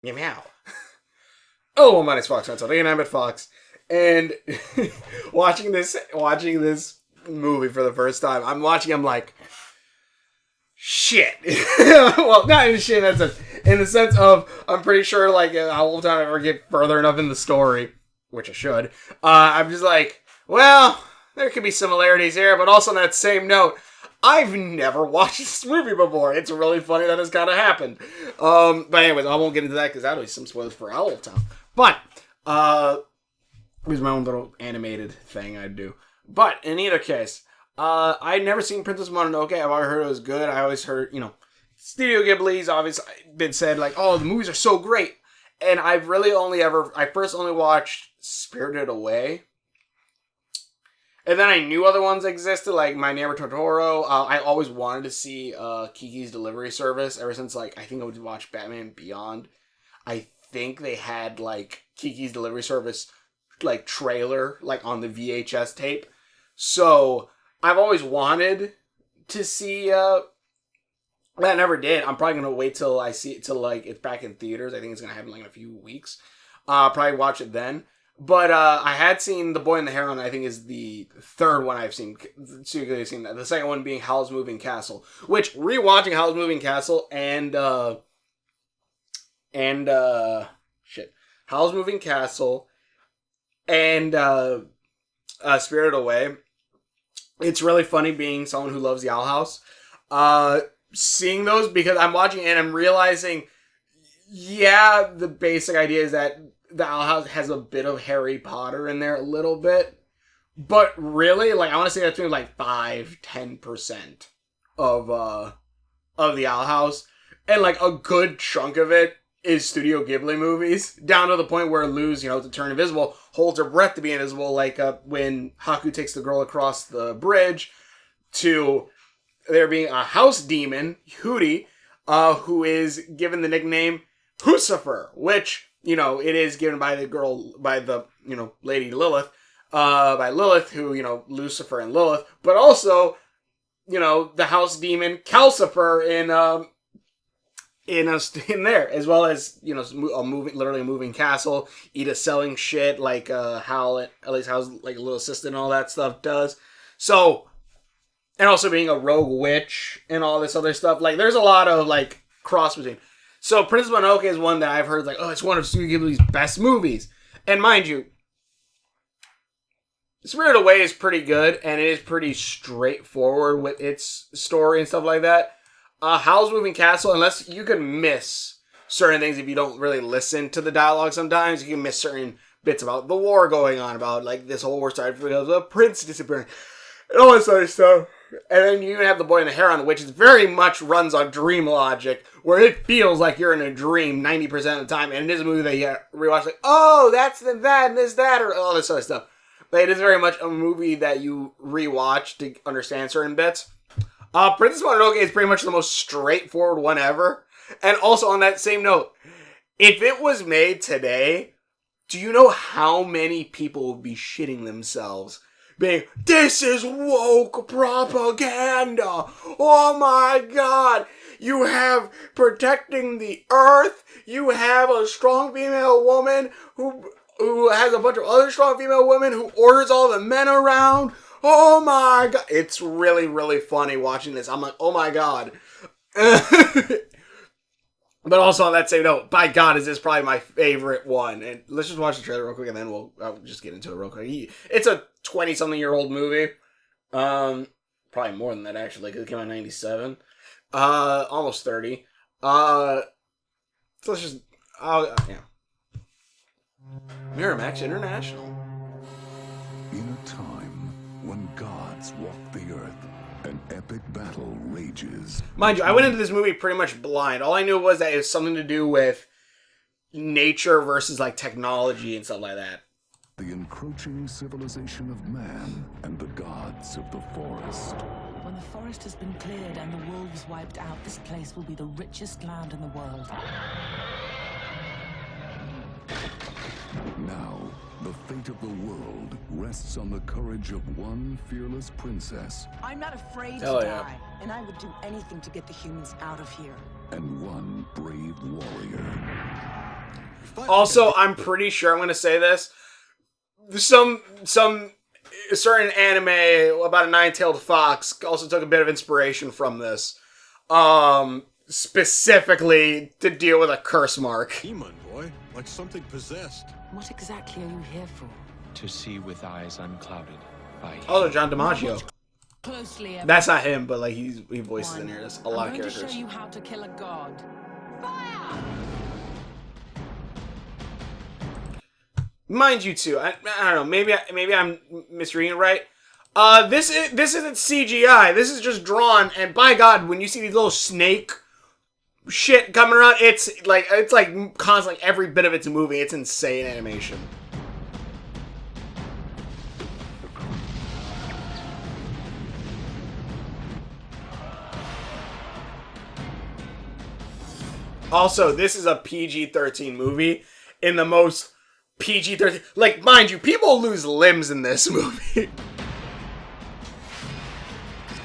Meow meow. Oh, my name's Fox. And I'm at Fox, and watching this movie for the first time. I'm like, shit. Well, not in shit in the sense of I'm pretty sure like how will time I ever get further enough in the story, which I should. I'm just like, well, there could be similarities here, but also on that same note, I've never watched this movie before. It's really funny that it's kind of happened. But anyways, I won't get into that because that'll be some spoilers for Owl Town. But it was my own little animated thing I'd do. But in either case, I'd never seen Princess Mononoke. I've always heard it was good. I always heard, Studio Ghibli's obviously been said like, oh, the movies are so great. And I first only watched Spirited Away. And then I knew other ones existed, like My Neighbor Totoro. I always wanted to see Kiki's Delivery Service ever since, like, I think I would watch Batman Beyond. I think they had, like, Kiki's Delivery Service, like, trailer, like, on the VHS tape. So, I've always wanted to see, I never did. I'm probably going to wait till I see it, till, like, it's back in theaters. I think it's going to happen, like, in a few weeks. I'll probably watch it then. But I had seen The Boy and the Heron, I think is the third one I've seen. Seriously, I've seen that. The second one being Howl's Moving Castle. Which, rewatching Howl's Moving Castle Howl's Moving Castle and Spirited Away. It's really funny being someone who loves the Owl House. Seeing those because I'm watching and I'm realizing, yeah, the basic idea is that the Owl House has a bit of Harry Potter in there a little bit. But really, like, I want to say that's maybe like 5-10% of the Owl House. And like a good chunk of it is Studio Ghibli movies. Down to the point where Luz, to turn invisible, holds her breath to be invisible. Like when Haku takes the girl across the bridge, to there being a house demon, Hootie, who is given the nickname Hucifer, which, it is given by the Lady Lilith, by Lilith, who, Lucifer and Lilith, but also, the house demon Calcifer in there, as well as, literally a moving castle, Ida selling shit, like, Howl's, like, little assistant and all that stuff does. So, and also being a rogue witch and all this other stuff, like, there's a lot of, like, cross between. So, Princess Mononoke is one that I've heard, like, oh, it's one of Studio Ghibli's best movies. And mind you, Spirited Away is pretty good, and it is pretty straightforward with its story and stuff like that. Howl's Moving Castle, unless you can miss certain things if you don't really listen to the dialogue sometimes, you can miss certain bits about the war going on, about, like, this whole war started because of a prince disappearing, and all this other stuff. And then you even have The Boy and the Heron, which is very much runs on dream logic, where it feels like you're in a dream 90% of the time, and it is a movie that you rewatch like, oh, that's the that, and this, that, or all this other stuff. But it is very much a movie that you rewatch to understand certain bits. Princess Mononoke is pretty much the most straightforward one ever. And also on that same note, if it was made today, do you know how many people would be shitting themselves? Being, this is woke propaganda. Oh my god. You have protecting the earth. You have a strong female woman who has a bunch of other strong female women who orders all the men around. Oh my god. It's really, really funny watching this. I'm like, oh my god. But also on that same note, by God, is this probably my favorite one. And let's just watch the trailer real quick and then I'll just get into it real quick. It's a 20-something-year-old movie. Probably more than that, actually, because it came out in 97. Almost 30. So let's just... yeah. Miramax International. In a time when gods walk the earth, an epic battle rages. Mind you, I went into this movie pretty much blind. All I knew was that it was something to do with nature versus, like, technology and stuff like that. The encroaching civilization of man and the gods of the forest. When the forest has been cleared and the wolves wiped out, this place will be the richest land in the world. Now, the fate of the world rests on the courage of one fearless princess. I'm not afraid Hell to yeah. die, and I would do anything to get the humans out of here. And one brave warrior. Also, I'm pretty sure I'm going to say this. Some certain anime about a nine-tailed fox also took a bit of inspiration from this. Specifically to deal with a curse mark. Demon, boy. Like something possessed. What exactly are you here for? To see with eyes unclouded by Oh, John DiMaggio. Closely, That's not him, but like he voices in here. There's a lot of I'm going characters. to show you how to kill a god. Fire! Mind you, too. I don't know. Maybe I'm misreading it right. This isn't CGI. This is just drawn. And by God, when you see these little snake shit coming around, it's like constantly every bit of it's moving. It's insane animation. Also, this is a PG-13 movie in the most PG-13... Like, mind you, people lose limbs in this movie. It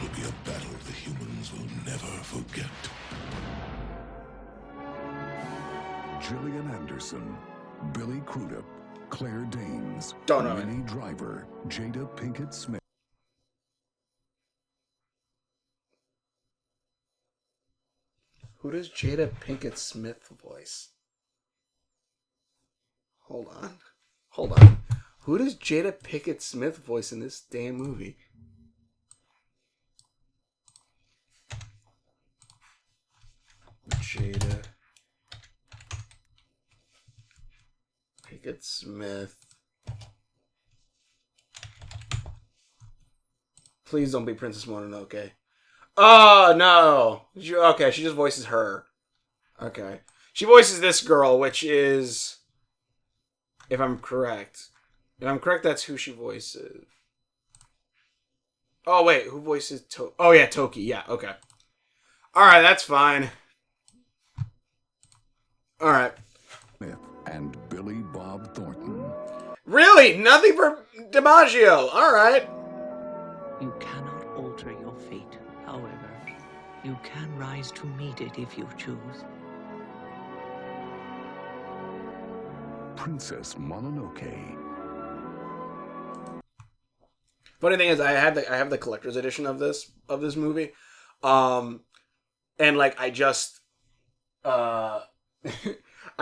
will be a battle the humans will never forget. Gillian Anderson, Billy Crudup, Claire Danes, Don't know it. Minnie Driver, Jada Pinkett Smith. Who does Jada Pinkett Smith voice? Hold on. Who does Jada Pinkett Smith voice in this damn movie? Jada Pinkett Smith. Please don't be Princess Mononoke. Oh, no. Okay, she just voices her. Okay. She voices this girl, which is... If I'm correct, that's who she voices. Oh, wait. Who voices Toki? Oh, yeah, Toki. Yeah, okay. Alright, that's fine. Alright. Smith and Billy Bob Thornton. Really? Nothing for DiMaggio. Alright. You cannot alter your fate, however. You can rise to meet it if you choose. Princess Mononoke. Funny thing is, I have the collector's edition of this movie, and like I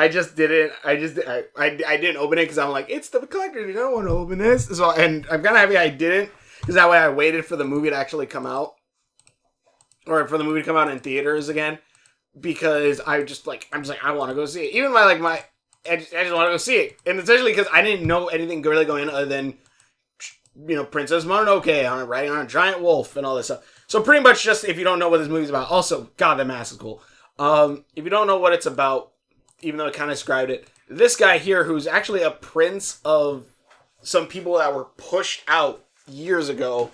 didn't open it because I'm like, it's the collector's edition. I don't want to open this. So, and I'm kind of happy I didn't, because that way I waited for the movie to actually come out, or for the movie to come out in theaters again, because I'm just like I want to go see it. Even I just want to go see it, and especially because I didn't know anything really going in other than, you know, Princess Mononoke riding on a giant wolf and all this stuff. So pretty much just, if you don't know what this movie's about, also, God, that mask is cool. If you don't know what it's about, even though it kind of described it, this guy here, who's actually a prince of some people that were pushed out years ago,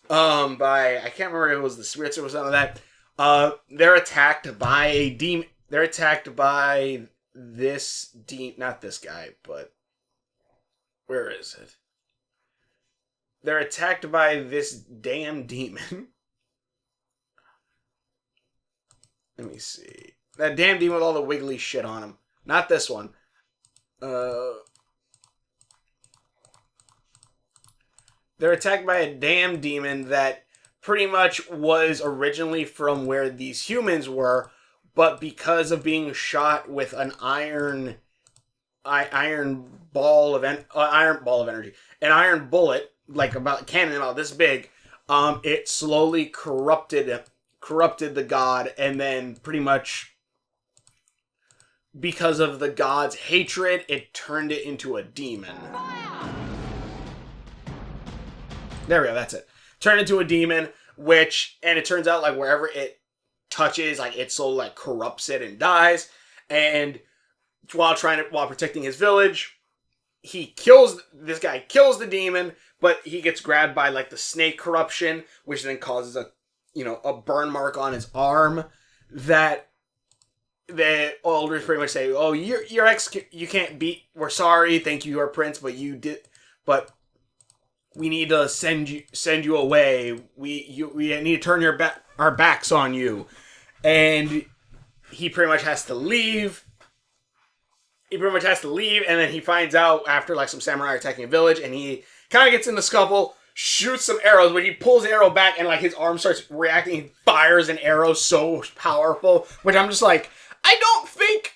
by, I can't remember if it was the spirits or something like that, they're attacked by a demon, they're attacked by this not this guy, but where is it? They're attacked by this damn demon. Let me see. That damn demon with all the wiggly shit on him. Not this one. They're attacked by a damn demon that pretty much was originally from where these humans were, but because of being shot with an iron ball of energy, an iron bullet, like about cannon about this big, it slowly corrupted the god, and then pretty much because of the god's hatred, it turned it into a demon. There we go, that's it. Turned into a demon, and it turns out like wherever it touches, like it slowly like corrupts it and dies. And while protecting his village, this guy kills the demon, but he gets grabbed by like the snake corruption, which then causes a burn mark on his arm that the elders pretty much say, "Oh, you're you can't beat. We're sorry. Thank you, your prince, but we need to send you away. We need to turn our backs on you." And he pretty much has to leave. he pretty much has to leave, and then he finds out after like some samurai are attacking a village, and he kind of gets in the scuffle, shoots some arrows, but he pulls the arrow back, and like his arm starts reacting. He fires an arrow so powerful, which I'm just like, I don't think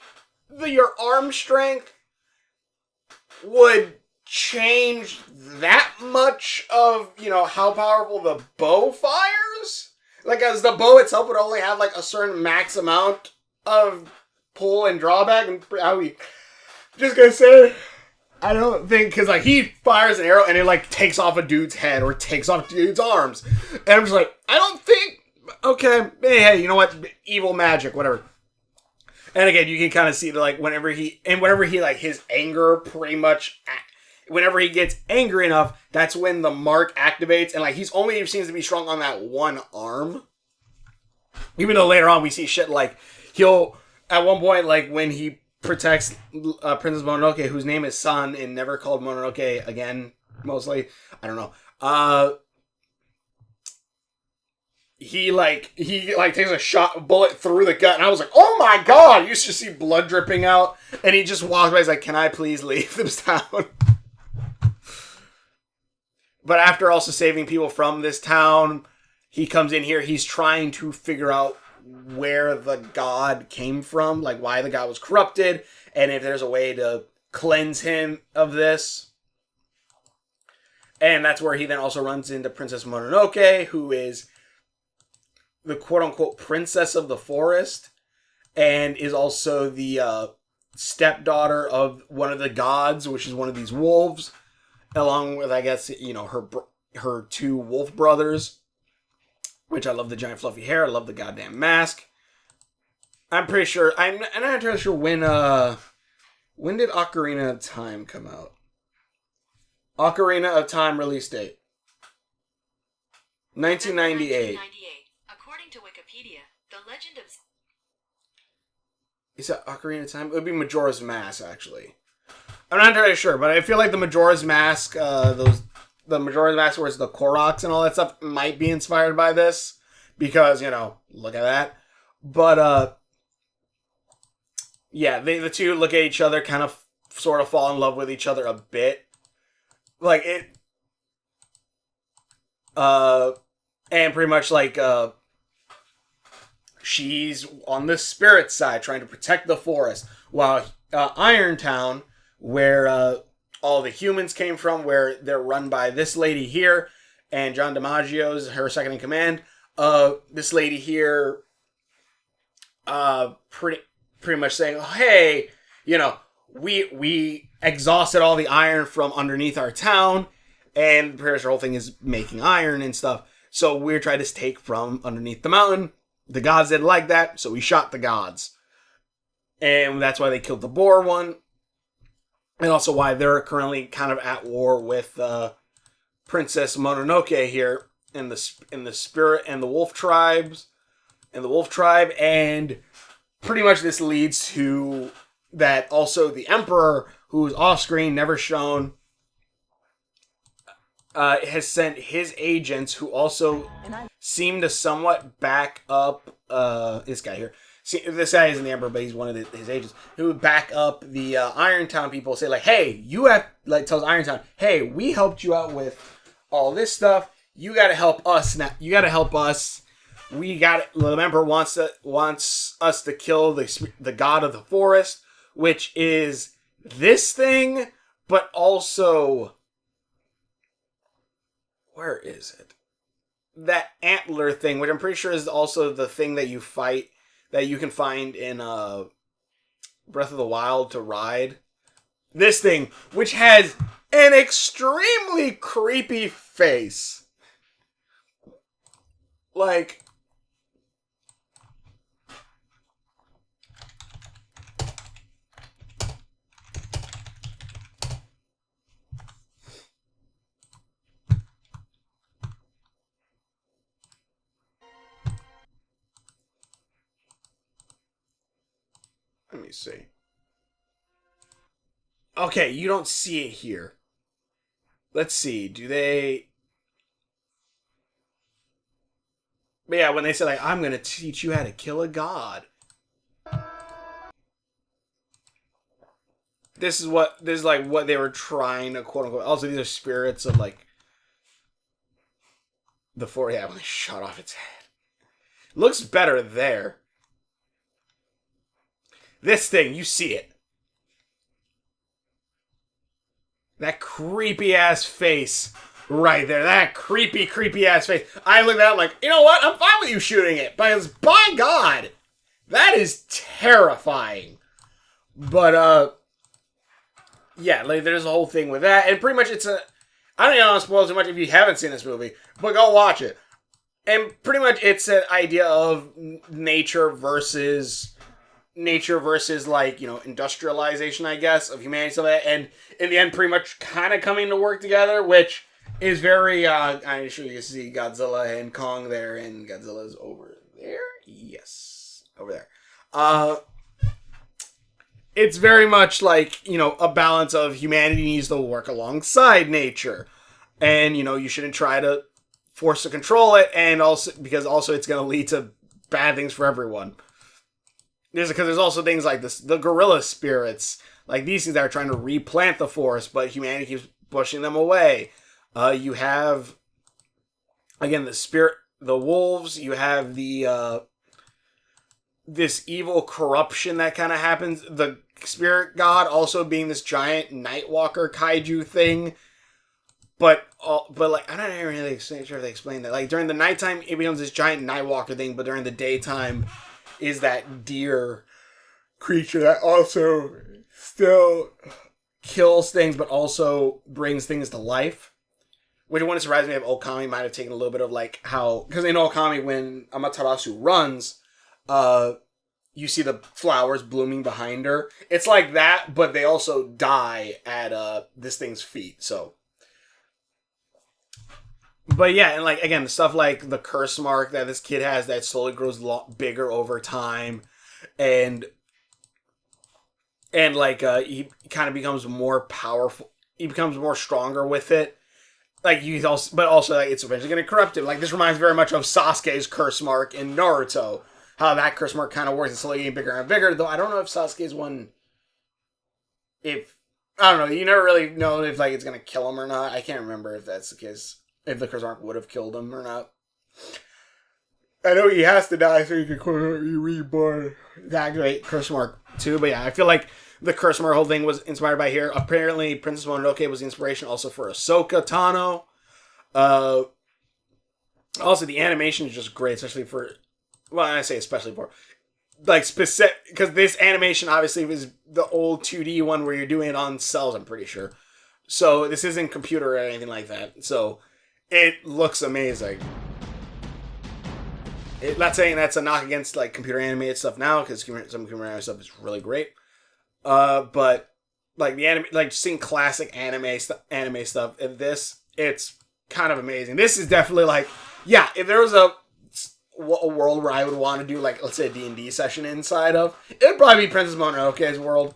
your arm strength would change that much of, you know, how powerful the bow fires. Like, as the bow itself would only have like a certain max amount of pull and drawback, and I mean, just gonna say, I don't think, because like he fires an arrow and it like takes off a dude's head or takes off a dude's arms, and I'm just like, I don't think. Okay, hey, you know what? Evil magic, whatever. And again, you can kind of see that like whenever he like his anger pretty much. Whenever he gets angry enough, that's when the mark activates, and like he's only seems to be strong on that one arm. Even though later on we see shit like he'll at one point, like when he protects Princess Mononoke, whose name is Sun and never called Mononoke again, mostly. I don't know. He takes a bullet through the gut, and I was like, oh my god! You should see blood dripping out, and he just walks by. He's like, can I please leave this town? But after also saving people from this town, he comes in here. He's trying to figure out where the god came from, like why the god was corrupted, and if there's a way to cleanse him of this. And that's where he then also runs into Princess Mononoke, who is the quote-unquote princess of the forest, and is also the stepdaughter of one of the gods, which is one of these wolves, along with, I guess, you know, her two wolf brothers, which I love the giant fluffy hair. I love the goddamn mask. I'm pretty sure, I'm not entirely sure when did Ocarina of Time come out? Ocarina of Time release date. 1998. According to Wikipedia, the legend of... Is that Ocarina of Time? It would be Majora's Mask, actually. I'm not entirely sure, but I feel like the Majora's Mask, the Majora's Mask where it's the Koroks and all that stuff might be inspired by this. Because, you know, look at that. But, yeah, the two look at each other, kind of sort of fall in love with each other a bit. Like, it... and pretty much, like, she's on the spirit side, trying to protect the forest, while Iron Town, where all the humans came from, where they're run by this lady here, and John DiMaggio's her second in command. This lady here, pretty much saying, oh, hey, you know, we exhausted all the iron from underneath our town, and pretty much the whole thing is making iron and stuff. So we're trying to take from underneath the mountain. The gods didn't like that, so we shot the gods. And that's why they killed the boar one. And also why they're currently kind of at war with Princess Mononoke here in the spirit and the wolf tribes. And the wolf tribe. And pretty much this leads to that also the emperor, who's off screen, never shown, has sent his agents, who also seem to somewhat back up this guy here. See, this guy isn't the emperor, but he's one of his agents, who would back up the Irontown people. Say like, hey, you have, like, tells Irontown, hey, we helped you out with all this stuff. You got to help us now. You got to help us. We got the emperor wants us to kill the god of the forest, which is this thing, but also, where is it? That antler thing, which I'm pretty sure is also the thing that you fight, that you can find in Breath of the Wild to ride. This thing, which has an extremely creepy face. Like, let me see. Okay, you don't see it here. Let's see. Do they... But yeah, when they say, like, I'm going to teach you how to kill a god. this is like what they were trying to quote unquote. Also, these are spirits of like the four. Yeah, when they shot off its head, looks better there. This thing, you see it. That creepy ass face right there. That creepy ass face. I looked at it like, you know what? I'm fine with you shooting it. Because, by God, that is terrifying. But, yeah, like, there's a whole thing with that. And pretty much it's a... I don't even want to spoil too much if you haven't seen this movie. But go watch it. And pretty much it's an idea of nature versus like, you know, industrialization, I guess, of humanity, stuff like that, and in the end pretty much kind of coming to work together, which is very I'm sure you can see Godzilla and Kong there, and Godzilla's over there. Yes, over there. It's very much like, you know, a balance of humanity needs to work alongside nature, and, you know, you shouldn't try to force to control it, and also because also it's going to lead to bad things for everyone. Because there's also things like this, the gorilla spirits, like these things that are trying to replant the forest, but humanity keeps pushing them away. You have, again, the wolves. You have the this evil corruption that kind of happens. The spirit god also being this giant Nightwalker kaiju thing. But like, I'm not even really sure if they explain that. Like during the nighttime, it becomes this giant Nightwalker thing, but during the daytime, is that deer creature that also still kills things, but also brings things to life. Which wouldn't surprise me if Okami might have taken a little bit of like how... Because in Okami, when Amaterasu runs, you see the flowers blooming behind her. It's like that, but they also die at this thing's feet, so... But yeah, and like, again, stuff like the curse mark that this kid has that slowly grows a lot bigger over time, and like, he kind of becomes more powerful, he becomes more stronger with it. Like, but also, like, it's eventually going to corrupt him. Like, this reminds very much of Sasuke's curse mark in Naruto. How that curse mark kind of works, it's slowly getting bigger and bigger, though I don't know if Sasuke's one, I don't know, you never really know if, like, it's going to kill him or not. I can't remember if that's the case. If the curse mark would have killed him or not. I know he has to die so he can be reborn. That great curse mark too. But yeah, I feel like the curse mark whole thing was inspired by here. Apparently, Princess Mononoke was the inspiration also for Ahsoka Tano. Also, the animation is just great, especially for... Well, I say especially for... Like, specific... Because this animation, obviously, was the old 2D one where you're doing it on cells, I'm pretty sure. So, this isn't computer or anything like that. So... It looks amazing. Not saying that's a knock against like computer animated stuff now, because some computer animated stuff is really great. But like the anime, like seeing classic anime stuff in this, it's kind of amazing. This is definitely like, yeah, if there was a world where I would want to do like, let's say a D&D session inside of, it'd probably be Princess Mononoke's world.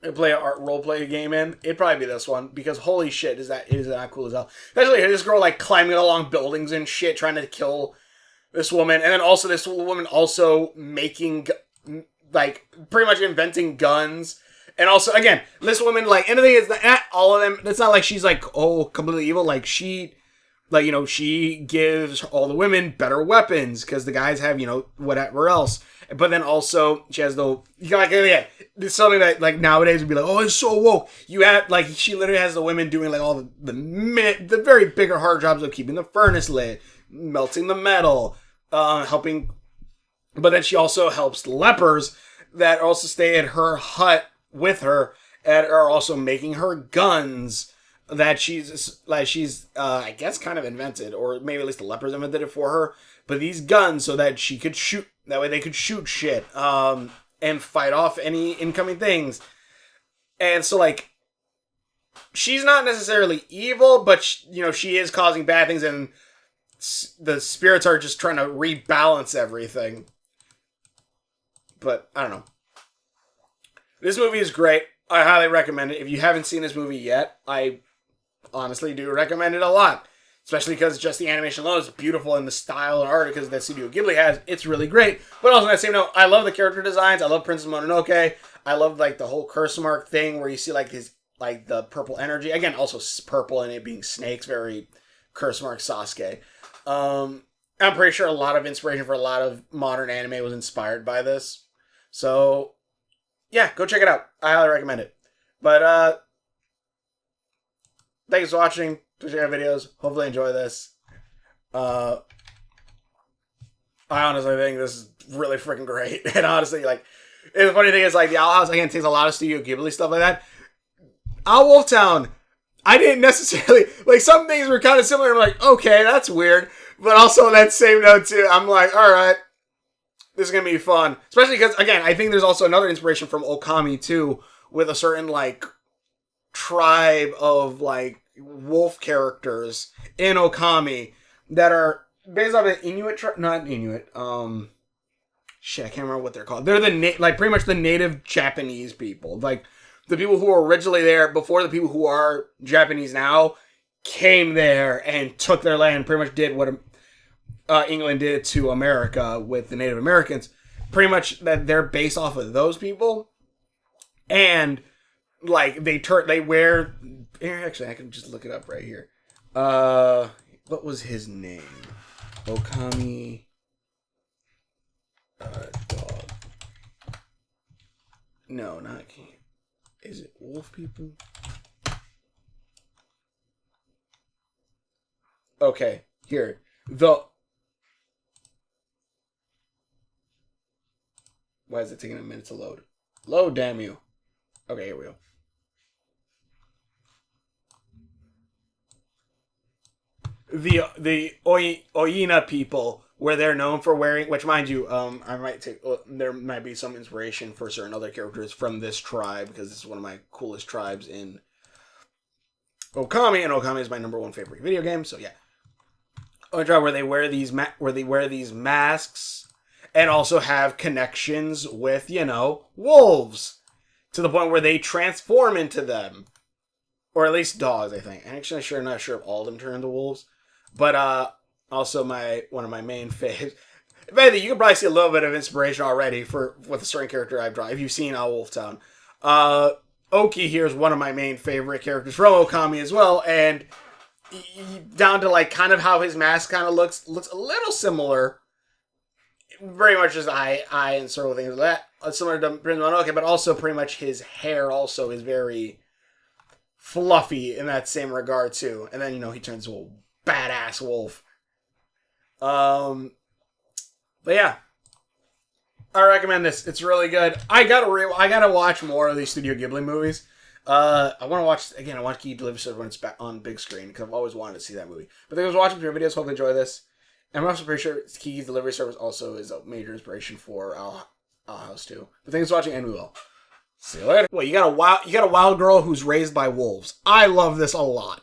And play a role play game in, it'd probably be this one, because holy shit, is that cool as hell. Especially this girl like climbing along buildings and shit, trying to kill this woman, and then also this woman also making, like, pretty much inventing guns. And also, again, this woman, like, and the thing is, not all of them, it's not like she's like, oh, completely evil, like, she, like, you know, she gives all the women better weapons, because the guys have, you know, whatever else. But then also, she has yeah, it's something that, like, nowadays would be like, oh, it's so woke. You have, like, she literally has the women doing, like, all the very bigger, hard jobs of keeping the furnace lit, melting the metal, helping. But then she also helps lepers that also stay at her hut with her and are also making her guns that she's I guess kind of invented, or maybe at least the lepers invented it for her. But these guns so that she could shoot, that way they could shoot shit, and fight off any incoming things. And so, like, she's not necessarily evil, but, you know, she is causing bad things, and the spirits are just trying to rebalance everything. But, I don't know. This movie is great. I highly recommend it. If you haven't seen this movie yet, I honestly do recommend it a lot. Especially because just the animation alone is beautiful, and the style and art because that Studio Ghibli has, it's really great. But also on that same note, I love the character designs. I love Princess Mononoke. I love like the whole curse mark thing where you see like his like the purple energy. Again, also purple and it being snakes, very curse mark Sasuke. I'm pretty sure a lot of inspiration for a lot of modern anime was inspired by this. So yeah, go check it out. I highly recommend it. But thanks for watching. Check out videos. Hopefully enjoy this. I honestly think this is really freaking great. And honestly, like, the funny thing is, like, the Owl House, again, takes a lot of Studio Ghibli stuff like that. Owl Wolf Town, I didn't necessarily, like, some things were kind of similar. I'm like, okay, that's weird. But also on that same note, too, I'm like, all right, this is going to be fun. Especially because, again, I think there's also another inspiration from Okami, too, with a certain, like, tribe of, like, wolf characters in Okami that are based off an Inuit tribe, not Inuit, shit, I can't remember what they're called. They're the, like, pretty much the native Japanese people. Like, the people who were originally there before the people who are Japanese now came there and took their land, pretty much did what England did to America with the Native Americans. Pretty much that they're based off of those people. And, like, they wear, actually, I can just look it up right here. What was his name? Okami dog. No, not king. Is it wolf people? Okay, here. Why is it taking a minute to load? Load, damn you. Okay, here we go. The Oyina people, where they're known for wearing, which mind you, I might take, there might be some inspiration for certain other characters from this tribe, because this is one of my coolest tribes in Okami, and Okami is my #1 favorite video game, so yeah. A tribe where they wear these masks, and also have connections with, wolves, to the point where they transform into them. Or at least dogs, I think. I'm actually not sure if all of them turn into wolves. But also one of my main faves. Maybe you can probably see a little bit of inspiration already with a certain character I've drawn. If you've seen Owl Wolf Town. Oki here is one of my main favorite characters from Okami as well. And down to like kind of how his mask kind of looks a little similar. Very much as eye and several things like that. Similar to Prince Mononoke, but also pretty much his hair also is very fluffy in that same regard too. And then, he turns into a badass wolf. But yeah. I recommend this. It's really good. I gotta watch more of these Studio Ghibli movies. I want to watch, again, I want to keep Delivery Service when it's back on big screen, because I've always wanted to see that movie. But thanks for watching your videos. Hope you enjoy this. And I'm also pretty sure Kiki's Delivery Service also is a major inspiration for Owl House too. But thanks for watching, and we will see you later. Well, you got a wild girl who's raised by wolves. I love this a lot.